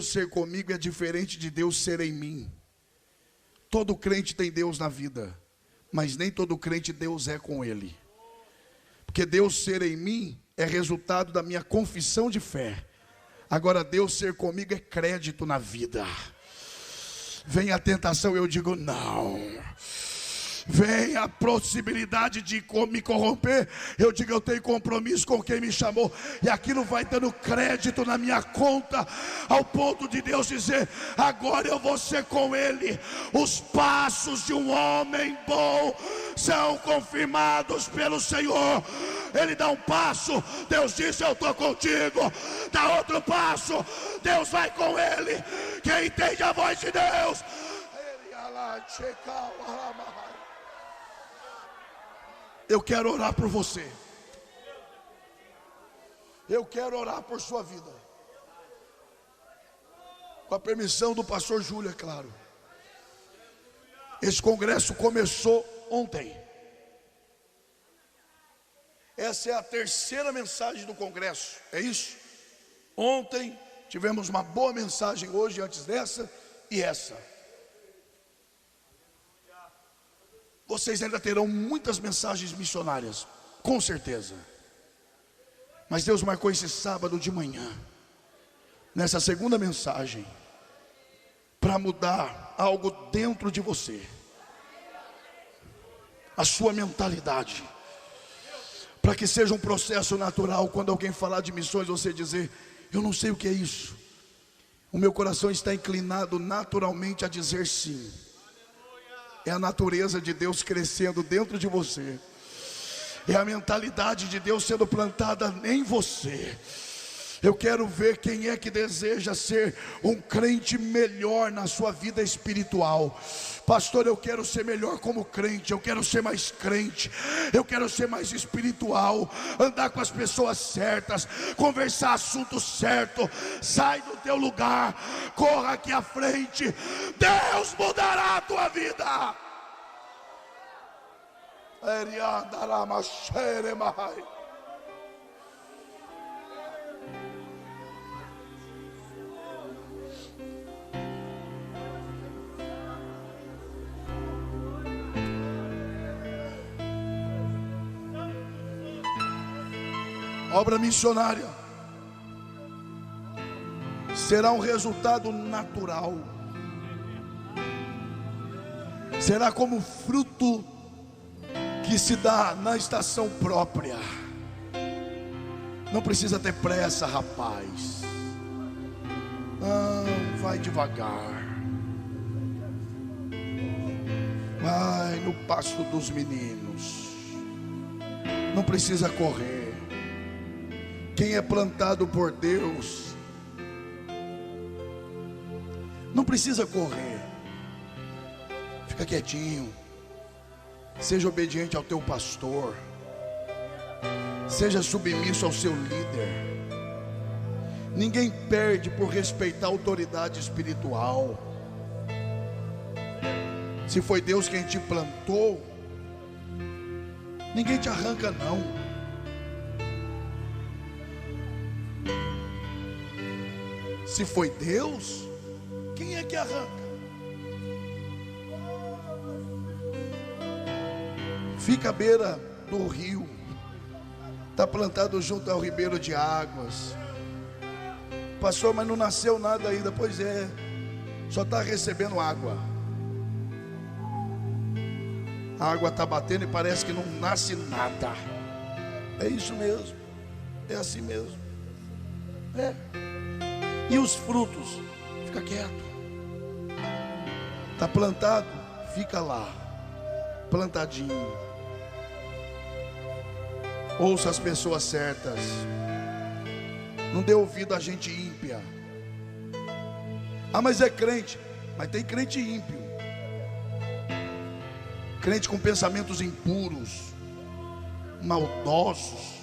ser comigo é diferente de Deus ser em mim. Todo crente tem Deus na vida, mas nem todo crente Deus é com ele. Porque Deus ser em mim é resultado da minha confissão de fé. Agora Deus ser comigo é crédito na vida. Vem a tentação, eu digo não. Vem a possibilidade de me corromper, eu digo eu tenho compromisso com quem me chamou. E aquilo vai dando crédito na minha conta, ao ponto de Deus dizer, agora eu vou ser com ele. Os passos de um homem bom são confirmados pelo Senhor. Ele dá um passo, Deus diz eu estou contigo. Dá outro passo, Deus vai com ele. Quem entende a voz de Deus, eu quero orar por você. Eu quero orar por sua vida. Com a permissão do pastor Júlio, é claro. Esse congresso começou ontem. Essa é a terceira mensagem do congresso, é isso? Ontem tivemos uma boa mensagem, hoje antes dessa e essa. Vocês ainda terão muitas mensagens missionárias, com certeza. Mas Deus marcou esse sábado de manhã, nessa segunda mensagem, para mudar algo dentro de você, a sua mentalidade, para que seja um processo natural. Quando alguém falar de missões, você dizer, eu não sei o que é isso. O meu coração está inclinado naturalmente a dizer sim. É a natureza de Deus crescendo dentro de você. É a mentalidade de Deus sendo plantada em você. Eu quero ver quem é que deseja ser um crente melhor na sua vida espiritual. Pastor, eu quero ser melhor como crente, eu quero ser mais crente, eu quero ser mais espiritual, andar com as pessoas certas, conversar assunto certo. Sai do teu lugar, corra aqui à frente, Deus mudará a tua vida. Obra missionária será um resultado natural, será como fruto que se dá na estação própria. Não precisa ter pressa, rapaz. Não, vai devagar. Vai no passo dos meninos. não precisa correr. Quem é plantado por Deus não precisa correr. Fica quietinho. Seja obediente ao teu pastor. Seja submisso ao seu líder. Ninguém perde por respeitar a autoridade espiritual. Se foi Deus quem te plantou, ninguém te arranca não. Se foi Deus, quem é que arranca? Fica à beira do rio, está plantado junto ao ribeiro de águas. Pastor, mas não nasceu nada ainda. Pois é, só está recebendo água. A água está batendo e parece que não nasce nada. É isso mesmo, é assim mesmo. É. E os frutos? Fica quieto. Está plantado? Fica lá, plantadinho. Ouça as pessoas certas. Não dê ouvido a gente ímpia. Ah, mas é crente. Mas tem crente ímpio. Crente com pensamentos impuros, maldosos.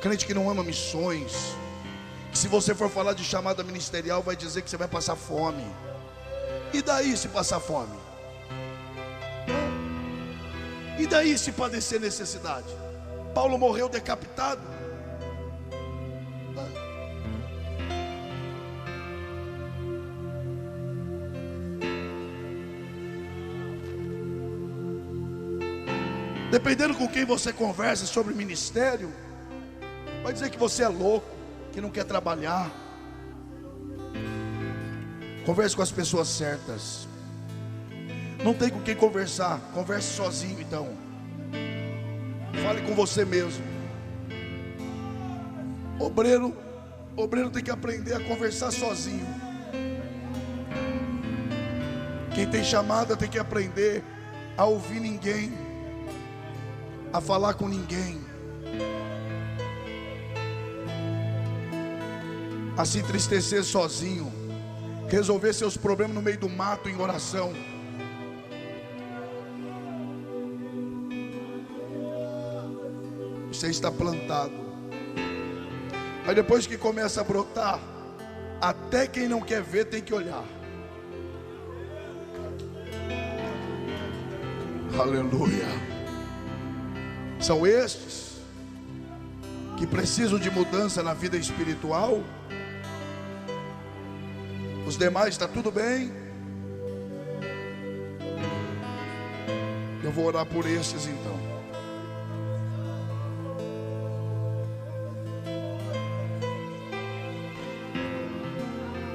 Crente que não ama missões. Que se você for falar de chamada ministerial, vai dizer que você vai passar fome. E daí se passar fome? E daí se padecer necessidade? Paulo morreu decapitado. Dependendo com quem você conversa sobre ministério, vai dizer que você é louco, que não quer trabalhar. Converse com as pessoas certas. Não tem com quem conversar, converse sozinho então. Fale com você mesmo. Obreiro tem que aprender a conversar sozinho. Quem tem chamada tem que aprender a ouvir ninguém, a falar com ninguém, a se entristecer sozinho, resolver seus problemas no meio do mato em oração. Você está plantado. Aí depois que começa a brotar, até quem não quer ver tem que olhar. Aleluia. São estes que precisam de mudança na vida espiritual. Os demais está tudo bem. Eu vou orar por estes então.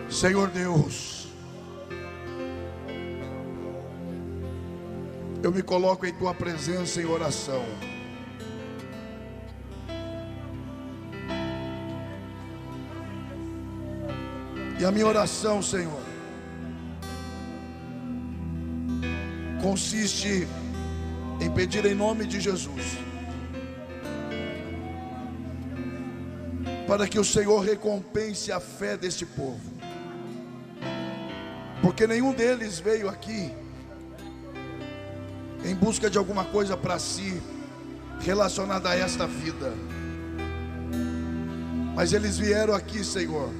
Senhor Deus, eu me coloco em tua presença em oração. E a minha oração, Senhor, consiste em pedir em nome de Jesus, para que o Senhor recompense a fé deste povo. Porque nenhum deles veio aqui em busca de alguma coisa para si, relacionada a esta vida. Mas eles vieram aqui, Senhor,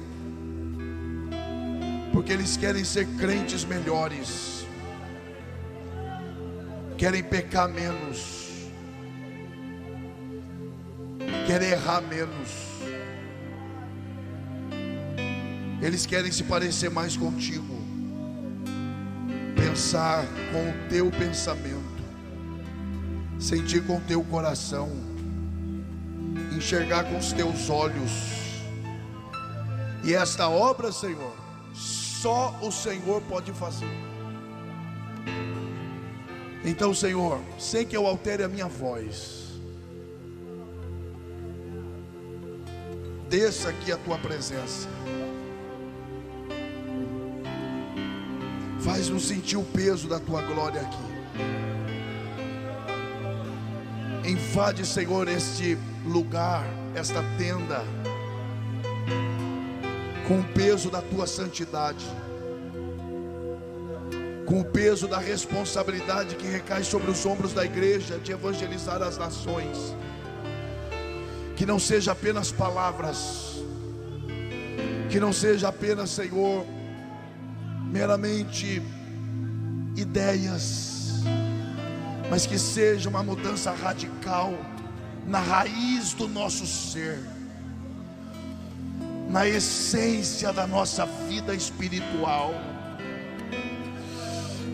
porque eles querem ser crentes melhores, querem pecar menos, querem errar menos. Eles querem se parecer mais contigo, pensar com o teu pensamento, sentir com o teu coração, enxergar com os teus olhos. E esta obra, Senhor, só o Senhor pode fazer. Então, Senhor, sem que eu altere a minha voz, desça aqui a tua presença. Faz-nos sentir o peso da tua glória aqui. Invade, Senhor, este lugar, esta tenda, com o peso da tua santidade, com o peso da responsabilidade que recai sobre os ombros da igreja de evangelizar as nações. Que não seja apenas palavras, que não seja apenas, Senhor, meramente ideias, mas que seja uma mudança radical na raiz do nosso ser, na essência da nossa vida espiritual.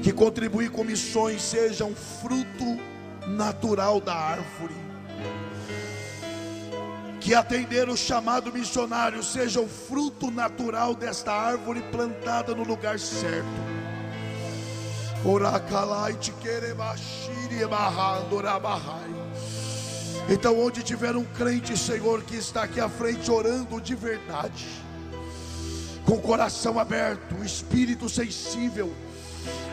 Que contribuir com missões seja um fruto natural da árvore, que atender o chamado missionário seja o fruto natural desta árvore plantada no lugar certo. Então, onde tiver um crente, Senhor, que está aqui à frente orando de verdade, com o coração aberto, o espírito sensível,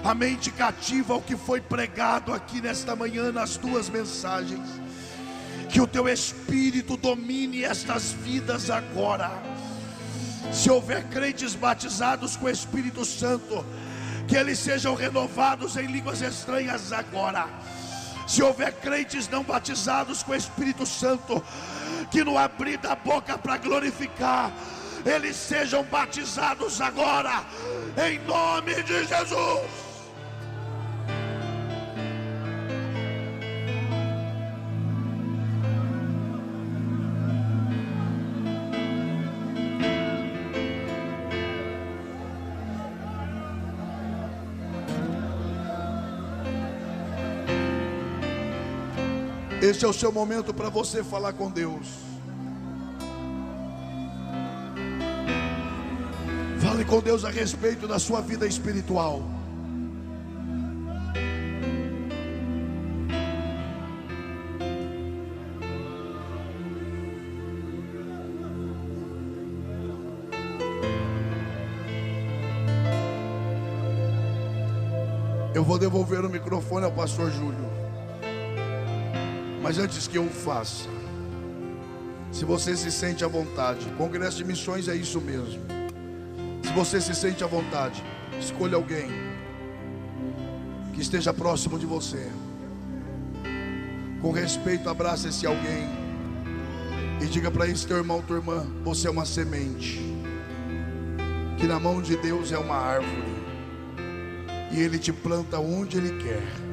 a mente cativa ao que foi pregado aqui nesta manhã nas tuas mensagens, que o teu Espírito domine estas vidas agora. Se houver crentes batizados com o Espírito Santo, que eles sejam renovados em línguas estranhas agora. Se houver crentes não batizados com o Espírito Santo, que no abrir da boca para glorificar, eles sejam batizados agora, em nome de Jesus. Este é o seu momento para você falar com Deus. Fale com Deus a respeito da sua vida espiritual. Eu vou devolver o microfone ao pastor Júlio. Mas antes que eu o faça, se você se sente à vontade, Congresso de Missões é isso mesmo. Se você se sente à vontade, escolha alguém que esteja próximo de você. Com respeito, abraça esse alguém e diga para esse teu irmão, tua irmã: você é uma semente que na mão de Deus é uma árvore, e Ele te planta onde Ele quer.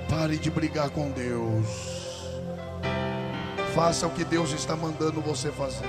Pare de brigar com Deus. Faça o que Deus está mandando você fazer.